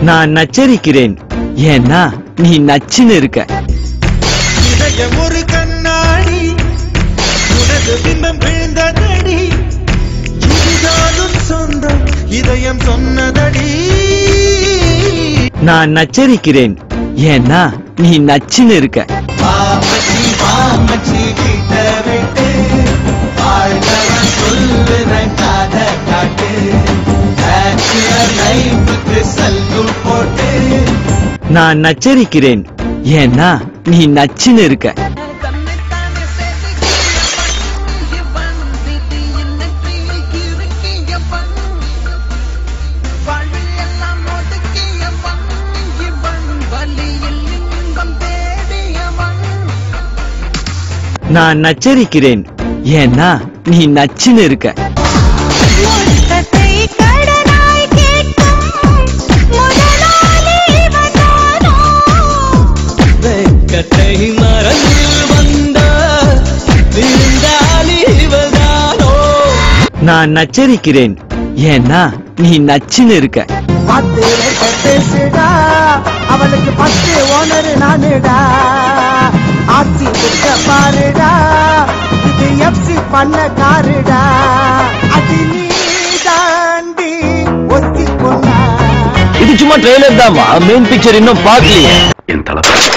நான் நச்சரிக்கிறேன், ஏன்னா நீ நச்சுன்னு இருக்க. இதயம் ஒரு கண்ணாடி, உனது பிம்பம் விழுந்ததடி, இதுதானும் சொந்தம் இதயம் சொன்னதடி. நான் நச்சரிக்கிறேன், ஏன்னா நீ நச்சுன்னு இருக்க. பாமச்சி பாமச்சி கிட்ட விட்டு வாழ்ந்தவன் சொல்லுறேன் காதை காட்டு, லைஃபுக்கு சல்யூட் போட்டு. நான் நச்சரிக்கிறேன், ஏன்னா நீ நச்சுன்னு இருக்க. நான் நச்சரிக்கிறேன், ஏன்னா நீ நச்சுன்னு இருக்க. நான் நச்சரிக்கிறேன், ஏன்னா நீ நச்சுன்னு இருக்க. அவளுக்கு 10 ஓனர் நானுடா, ஆட்சி கொடுக்க பாருடா, இது எஃப்சி பண்ண காருடா, அடி நீ தாண்டி ஒத்தி கொண்டா. இது சும்மா ட்ரெய்லர் தான், மெயின் பிக்சர் இன்னும் பார்க்கலையே. என் தளபதி